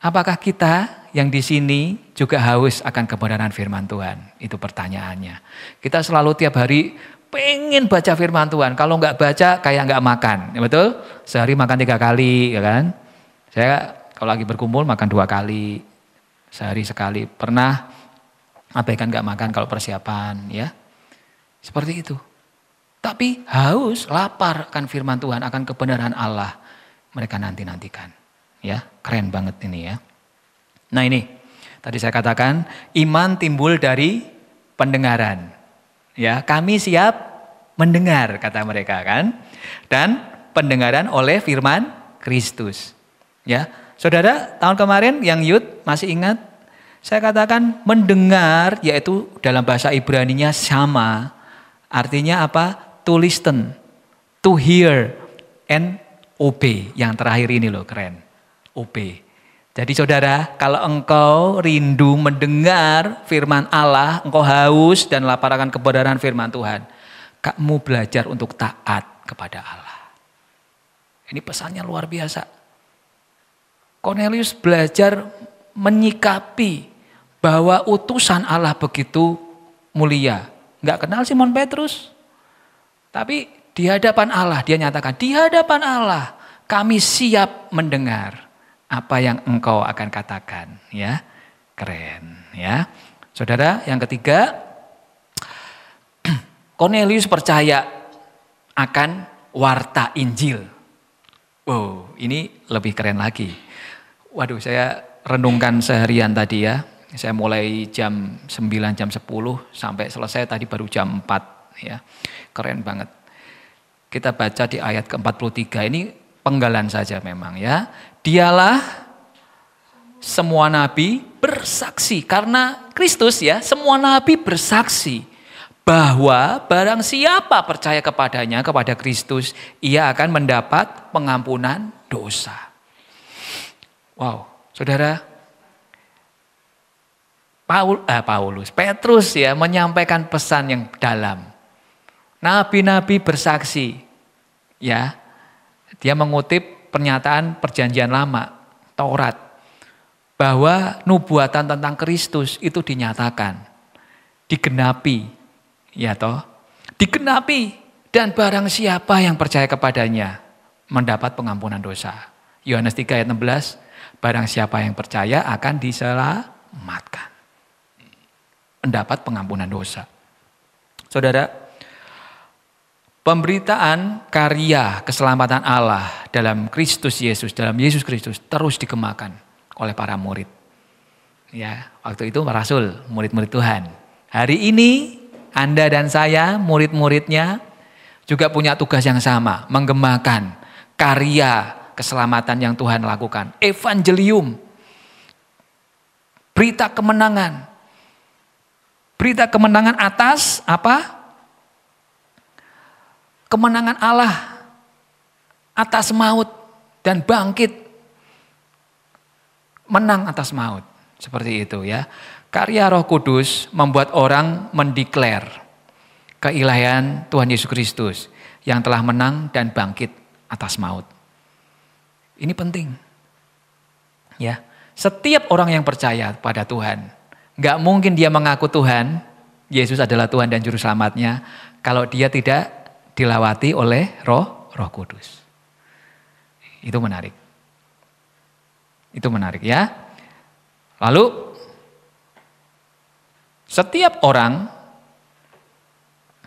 Apakah kita yang di sini juga haus akan kebenaran firman Tuhan? Itu pertanyaannya. Kita selalu tiap hari pengen baca firman Tuhan. Kalau nggak baca kayak nggak makan, ya betul? Sehari makan 3 kali, ya kan? Saya kalau lagi berkumpul makan 2 kali, sehari sekali. Pernah abaikan gak makan kalau persiapan, ya. Seperti itu. Tapi haus, lapar akan firman Tuhan, akan kebenaran Allah. Mereka nanti-nantikan. Ya, keren banget ini ya. Nah ini, tadi saya katakan iman timbul dari pendengaran. Ya, kami siap mendengar kata mereka kan. Dan pendengaran oleh firman Kristus. Ya, saudara, tahun kemarin yang youth masih ingat? Saya katakan mendengar, yaitu dalam bahasa Ibraninya sama. Artinya apa? To listen, to hear, and obey. Yang terakhir ini loh keren. Obey. Jadi saudara, kalau engkau rindu mendengar firman Allah, engkau haus dan lapar akan kebenaran firman Tuhan, kamu belajar untuk taat kepada Allah. Ini pesannya luar biasa. Cornelius belajar menyikapi bahwa utusan Allah begitu mulia. Enggak kenal Simon Petrus. Tapi di hadapan Allah, dia nyatakan, di hadapan Allah kami siap mendengar apa yang engkau akan katakan. Ya, keren ya. Saudara, yang ketiga, Cornelius percaya akan warta Injil. Wow, ini lebih keren lagi. Waduh, saya renungkan seharian tadi ya. Saya mulai jam 9, jam 10 sampai selesai tadi baru jam 4 ya. Keren banget. Kita baca di ayat ke-43 ini penggalan saja memang ya. Dialah semua nabi bersaksi karena Kristus ya, semua nabi bersaksi bahwa barang siapa percaya kepadanya, kepada Kristus, ia akan mendapat pengampunan dosa. Wow, saudara, Petrus ya menyampaikan pesan yang dalam. Nabi-nabi bersaksi, ya, dia mengutip pernyataan perjanjian lama, Taurat, bahwa nubuatan tentang Kristus itu dinyatakan, digenapi, ya toh, digenapi dan barang siapa yang percaya kepadanya mendapat pengampunan dosa. Yohanes 3 ayat 16, barang siapa yang percaya akan diselamatkan, mendapat pengampunan dosa. Saudara, pemberitaan karya keselamatan Allah dalam Kristus Yesus, dalam Yesus Kristus terus dikembangkan oleh para murid. Ya, waktu itu rasul, murid-murid Tuhan. Hari ini Anda dan saya, murid-muridnya juga punya tugas yang sama, menggembangkan karya keselamatan yang Tuhan lakukan. Evangelium, berita kemenangan. Berita kemenangan atas apa? Kemenangan Allah atas maut dan bangkit, menang atas maut. Seperti itu ya. Karya Roh Kudus membuat orang mendeklar keilahian Tuhan Yesus Kristus yang telah menang dan bangkit atas maut. Ini penting. Ya. Setiap orang yang percaya pada Tuhan, gak mungkin dia mengaku Tuhan, Yesus adalah Tuhan dan Juru Selamatnya, kalau dia tidak dilawati oleh Roh Kudus. Itu menarik. Itu menarik ya. Lalu setiap orang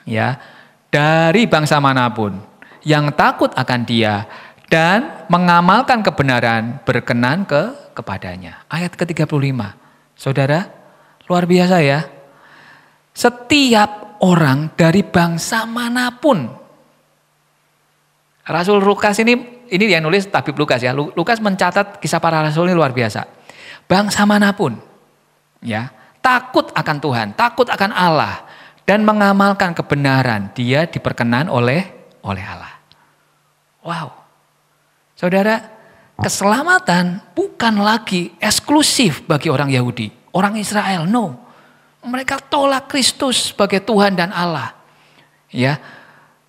ya dari bangsa manapun yang takut akan Dia dan mengamalkan kebenaran berkenan kepadanya. Ayat ke-35. Saudara, luar biasa ya. Setiap orang dari bangsa manapun. Rasul Lukas ini yang nulis tabib Lukas ya. Lukas mencatat kisah para rasul ini luar biasa. Bangsa manapun ya, takut akan Tuhan, takut akan Allah dan mengamalkan kebenaran, dia diperkenan oleh Allah. Wow. Saudara, keselamatan bukan lagi eksklusif bagi orang Yahudi, orang Israel, no. Mereka tolak Kristus sebagai Tuhan dan Allah. Ya.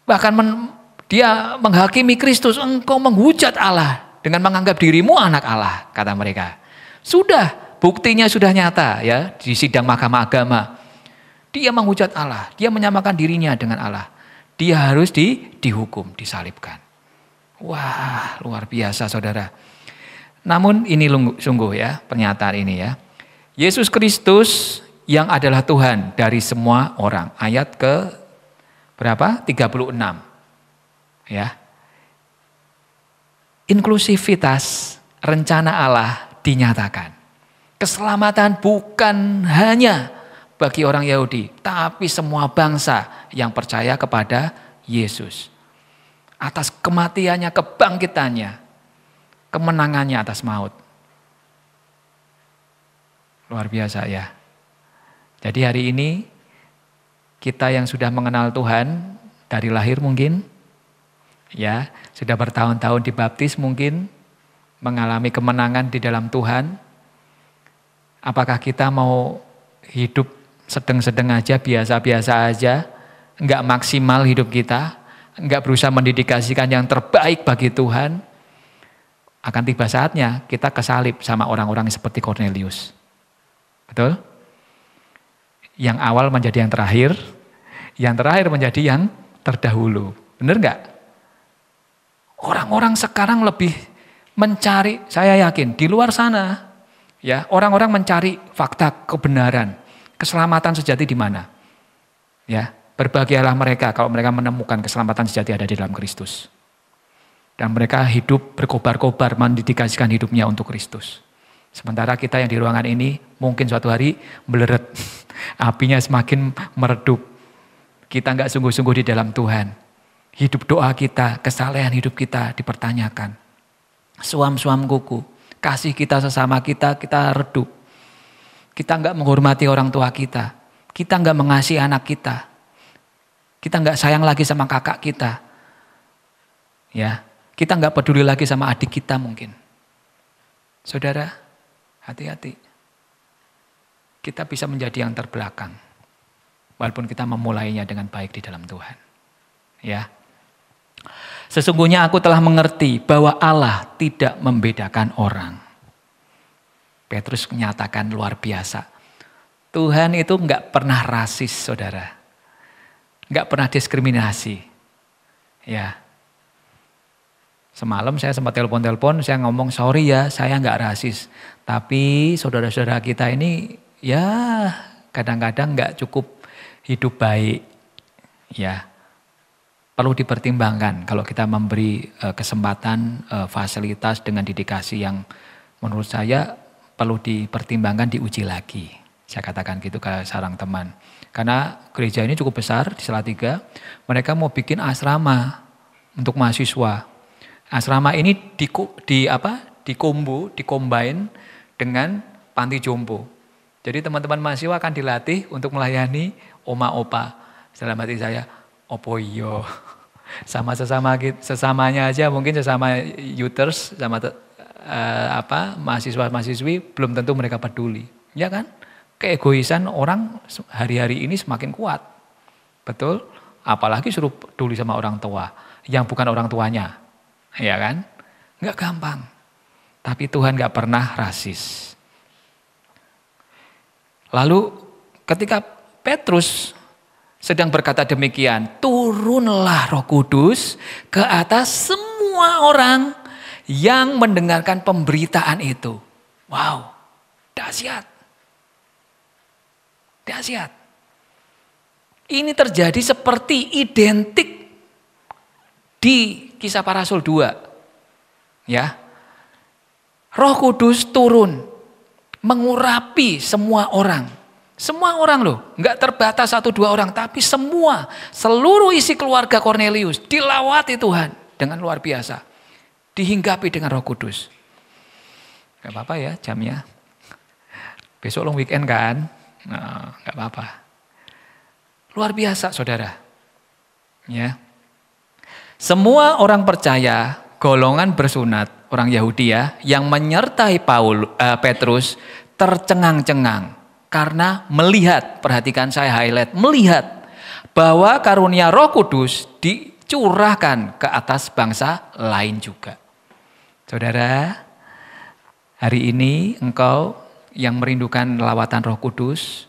Bahkan dia menghakimi Kristus, engkau menghujat Allah dengan menganggap dirimu anak Allah, kata mereka. Sudah, buktinya sudah nyata ya di sidang mahkamah agama. Dia menghujat Allah, dia menyamakan dirinya dengan Allah. Dia harus dihukum, disalibkan. Wah, luar biasa saudara. Namun ini sungguh ya pernyataan ini ya. Yesus Kristus yang adalah Tuhan dari semua orang. Ayat berapa? 36. Ya. Inklusivitas rencana Allah dinyatakan. Keselamatan bukan hanya bagi orang Yahudi, tapi semua bangsa yang percaya kepada Yesus. Atas kematiannya, kebangkitannya, kemenangannya atas maut. Luar biasa ya. Jadi hari ini kita yang sudah mengenal Tuhan dari lahir mungkin, ya sudah bertahun-tahun dibaptis mungkin, mengalami kemenangan di dalam Tuhan. Apakah kita mau hidup sedang-sedang aja, biasa-biasa aja, enggak maksimal hidup kita, enggak berusaha mendedikasikan yang terbaik bagi Tuhan? Akan tiba saatnya kita kesalib sama orang-orang seperti Cornelius. Betul? Yang awal menjadi yang terakhir menjadi yang terdahulu. Benar enggak? Orang-orang sekarang lebih mencari, saya yakin di luar sana, ya orang-orang mencari fakta kebenaran, keselamatan sejati di mana? Ya, berbahagialah mereka kalau mereka menemukan keselamatan sejati ada di dalam Kristus. Dan mereka hidup berkobar-kobar mendedikasikan hidupnya untuk Kristus. Sementara kita yang di ruangan ini mungkin suatu hari meleret, apinya semakin meredup. Kita enggak sungguh-sungguh di dalam Tuhan. Hidup doa kita, kesalehan hidup kita dipertanyakan. Suam-suam kuku, kasih kita sesama kita redup. Kita enggak menghormati orang tua kita. Kita enggak mengasihi anak kita. Kita enggak sayang lagi sama kakak kita. Ya, kita enggak peduli lagi sama adik kita mungkin. Saudara, hati-hati. Kita bisa menjadi yang terbelakang. Walaupun kita memulainya dengan baik di dalam Tuhan. Ya. Sesungguhnya aku telah mengerti bahwa Allah tidak membedakan orang. Petrus menyatakan luar biasa. Tuhan itu enggak pernah rasis, saudara. Enggak pernah diskriminasi. Ya. Semalam saya sempat telepon, saya ngomong, sorry ya, saya enggak rasis. Tapi saudara-saudara kita ini, ya kadang-kadang enggak cukup hidup baik. Ya. Perlu dipertimbangkan kalau kita memberi kesempatan, fasilitas dengan dedikasi yang menurut saya perlu dipertimbangkan, diuji lagi. Saya katakan gitu ke seorang teman. Karena gereja ini cukup besar di Salatiga, mereka mau bikin asrama untuk mahasiswa. Asrama ini dicombine dengan panti jompo. Jadi teman-teman mahasiswa akan dilatih untuk melayani oma opa. Dalam hati saya, opo iyo. Sesamanya aja mungkin sesama youthers sama mahasiswa-mahasiswi belum tentu mereka peduli. Ya kan? Keegoisan orang hari-hari ini semakin kuat. Betul? Apalagi suruh peduli sama orang tua yang bukan orang tuanya. Ya kan? Enggak gampang. Tapi Tuhan enggak pernah rasis. Lalu ketika Petrus sedang berkata demikian, turunlah Roh Kudus ke atas semua orang yang mendengarkan pemberitaan itu. Wow, dahsyat. Dahsyat. Ini terjadi seperti identik di Kisah Para Rasul 2. Ya. Roh Kudus turun mengurapi semua orang. Semua orang loh, enggak terbatas 1-2 orang, tapi semua, seluruh isi keluarga Cornelius dilawati Tuhan dengan luar biasa. Dihinggapi dengan Roh Kudus. Enggak apa-apa ya jamnya. Besok long weekend kan? Nah, enggak apa-apa. Luar biasa saudara. Ya. Semua orang percaya, golongan bersunat, orang Yahudi ya, yang menyertai Petrus tercengang-cengang. Karena melihat, perhatikan saya highlight, melihat bahwa karunia Roh Kudus dicurahkan ke atas bangsa lain juga. Saudara, hari ini engkau yang merindukan lawatan Roh Kudus,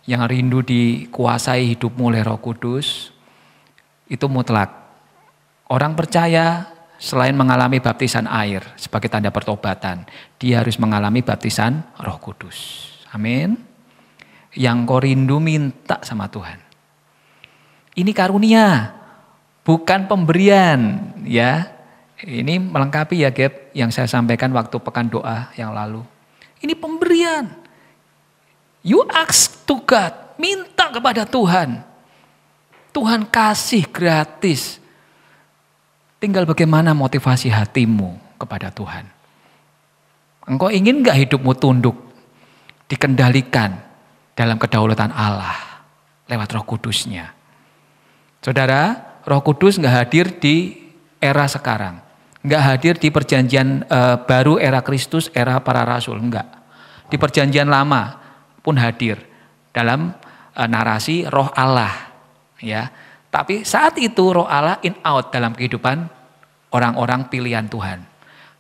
yang rindu dikuasai hidupmu oleh Roh Kudus, itu mutlak. Orang percaya selain mengalami baptisan air sebagai tanda pertobatan, dia harus mengalami baptisan Roh Kudus. Amin. Yang kau rindu minta sama Tuhan. Ini karunia, bukan pemberian, ya. Ini melengkapi ya Gap yang saya sampaikan waktu pekan doa yang lalu. Ini pemberian. You ask to God, minta kepada Tuhan. Tuhan kasih gratis. Tinggal bagaimana motivasi hatimu kepada Tuhan. Engkau ingin gak hidupmu tunduk, dikendalikan dalam kedaulatan Allah lewat Roh Kudus-Nya. Saudara, Roh Kudus gak hadir di era sekarang. Gak hadir di perjanjian baru era Kristus, era para rasul. Enggak. Di perjanjian lama pun hadir dalam narasi Roh Allah. Ya. Tapi saat itu Roh Allah in out dalam kehidupan orang-orang pilihan Tuhan.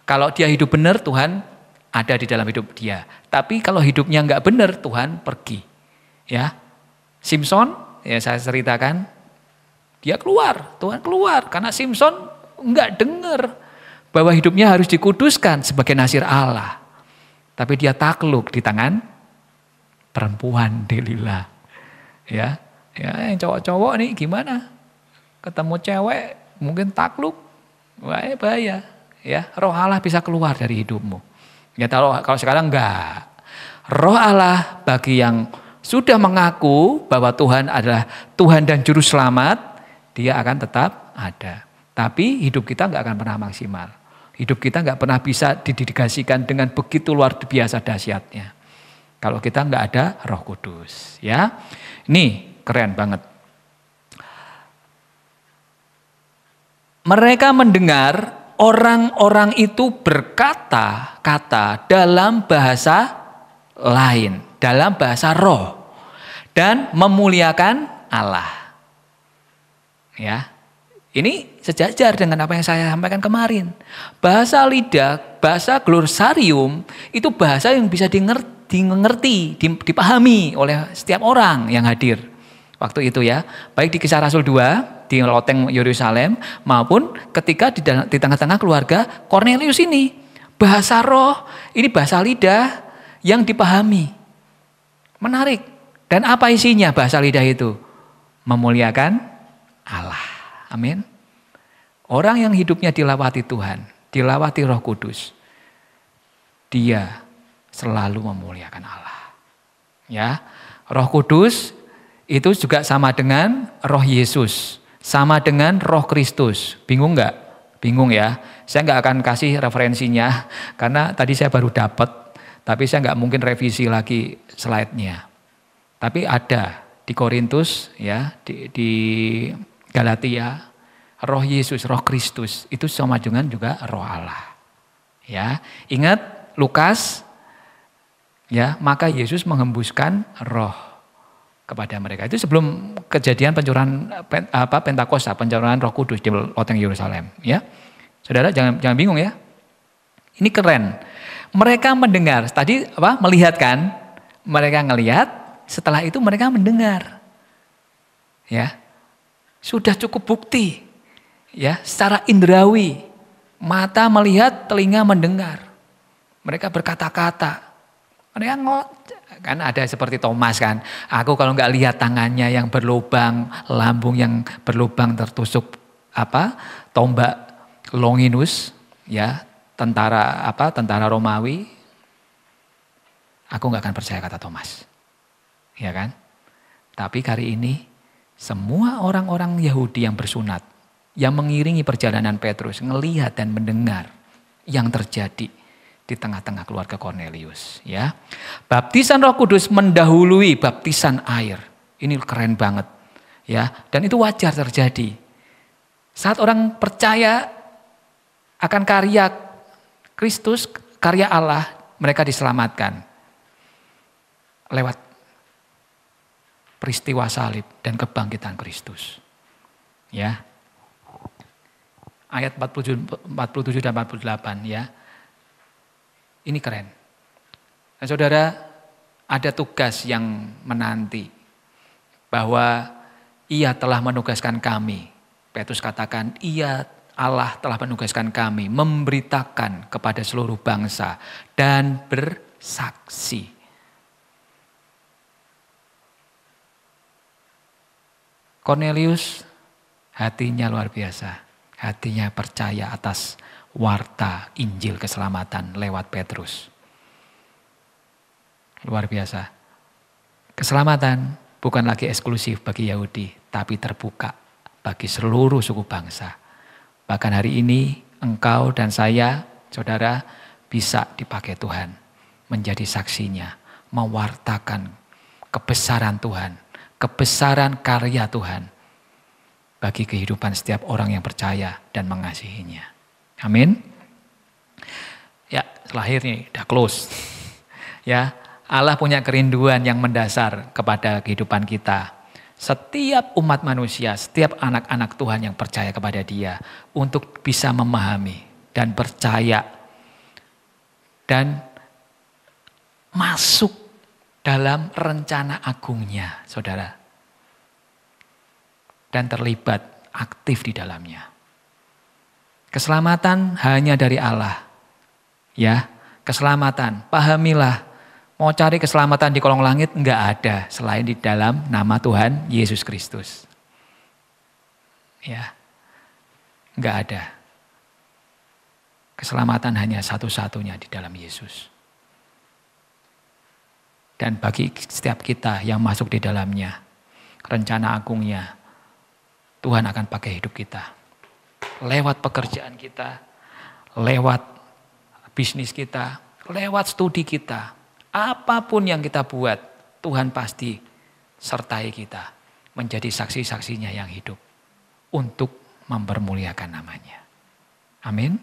Kalau dia hidup benar, Tuhan ada di dalam hidup dia. Tapi kalau hidupnya nggak benar, Tuhan pergi. Ya, Simpson, ya saya ceritakan, dia keluar, Tuhan keluar. Karena Simpson nggak dengar bahwa hidupnya harus dikuduskan sebagai nasir Allah. Tapi dia takluk di tangan perempuan Delila. Ya, yang cowok-cowok nih gimana? Ketemu cewek mungkin takluk, wah bahaya. Ya, Roh Allah bisa keluar dari hidupmu. Ya, kalau sekarang enggak. Roh Allah bagi yang sudah mengaku bahwa Tuhan adalah Tuhan dan Juru Selamat, dia akan tetap ada. Tapi hidup kita enggak akan pernah maksimal. Hidup kita enggak pernah bisa didedikasikan dengan begitu luar biasa dahsyatnya. Kalau kita enggak ada Roh Kudus. Ya, ini keren banget. Mereka mendengar orang-orang itu berkata-kata dalam bahasa lain, dalam bahasa roh, dan memuliakan Allah. Ya, ini sejajar dengan apa yang saya sampaikan kemarin. Bahasa lidah, bahasa glossarium itu bahasa yang bisa dimengerti, dipahami oleh setiap orang yang hadir waktu itu ya. Baik di Kisah Rasul 2 di loteng Yerusalem maupun ketika di tengah-tengah keluarga Kornelius ini. Bahasa roh, ini bahasa lidah yang dipahami. Menarik. Dan apa isinya bahasa lidah itu? Memuliakan Allah. Amin. Orang yang hidupnya dilawati Tuhan, dilawati Roh Kudus, dia selalu memuliakan Allah. Ya, Roh Kudus itu juga sama dengan Roh Yesus, sama dengan Roh Kristus. Bingung nggak? Bingung ya. Saya nggak akan kasih referensinya karena tadi saya baru dapat, tapi saya nggak mungkin revisi lagi slide-nya. Tapi ada di Korintus, ya, di Galatia, Roh Yesus, Roh Kristus itu sama dengan juga Roh Allah. Ya, ingat Lukas, ya, maka Yesus menghembuskan Roh kepada mereka. Itu sebelum kejadian pencurahan Pentakosta, pencurahan Roh Kudus di loteng Yerusalem, ya. Saudara jangan bingung ya. Ini keren. Mereka mendengar, tadi melihat kan? Mereka ngelihat, setelah itu mereka mendengar. Ya. Sudah cukup bukti. Ya, secara indrawi. Mata melihat, telinga mendengar. Mereka berkata-kata. Mereka kan ada seperti Thomas kan. Aku kalau nggak lihat tangannya yang berlubang, lambung yang berlubang tertusuk tombak Longinus, ya, tentara Romawi, aku nggak akan percaya, kata Thomas. Ya kan? Tapi kali ini semua orang-orang Yahudi yang bersunat, yang mengiringi perjalanan Petrus, ngelihat dan mendengar yang terjadi di tengah-tengah keluarga Kornelius, ya. Baptisan Roh Kudus mendahului baptisan air. Ini keren banget, ya. Dan itu wajar terjadi. Saat orang percaya akan karya Kristus, karya Allah, mereka diselamatkan lewat peristiwa salib dan kebangkitan Kristus. Ya. Ayat 47 dan 48, ya. Ini keren. Dan saudara, ada tugas yang menanti. Bahwa ia telah menugaskan kami. Petrus katakan, Allah telah menugaskan kami memberitakan kepada seluruh bangsa dan bersaksi. Cornelius hatinya luar biasa. Hatinya percaya atas warta Injil keselamatan lewat Petrus. Luar biasa. Keselamatan bukan lagi eksklusif bagi Yahudi, tapi terbuka bagi seluruh suku bangsa. Bahkan hari ini engkau dan saya, saudara, bisa dipakai Tuhan menjadi saksinya, mewartakan kebesaran Tuhan, kebesaran karya Tuhan bagi kehidupan setiap orang yang percaya dan mengasihinya. Amin. Ya, terakhir nih, udah close. Ya, Allah punya kerinduan yang mendasar kepada kehidupan kita. Setiap umat manusia, setiap anak-anak Tuhan yang percaya kepada Dia untuk bisa memahami dan percaya dan masuk dalam rencana agungnya, saudara. Dan terlibat aktif di dalamnya. Keselamatan hanya dari Allah. Ya, keselamatan, pahamilah. Mau cari keselamatan di kolong langit, enggak ada selain di dalam nama Tuhan Yesus Kristus. Ya, enggak ada. Keselamatan hanya satu-satunya di dalam Yesus. Dan bagi setiap kita yang masuk di dalamnya, rencana agungnya, Tuhan akan pakai hidup kita. Lewat pekerjaan kita, lewat bisnis kita, lewat studi kita. Apapun yang kita buat, Tuhan pasti sertai kita menjadi saksi-saksinya yang hidup untuk mempermuliakan namanya. Amin.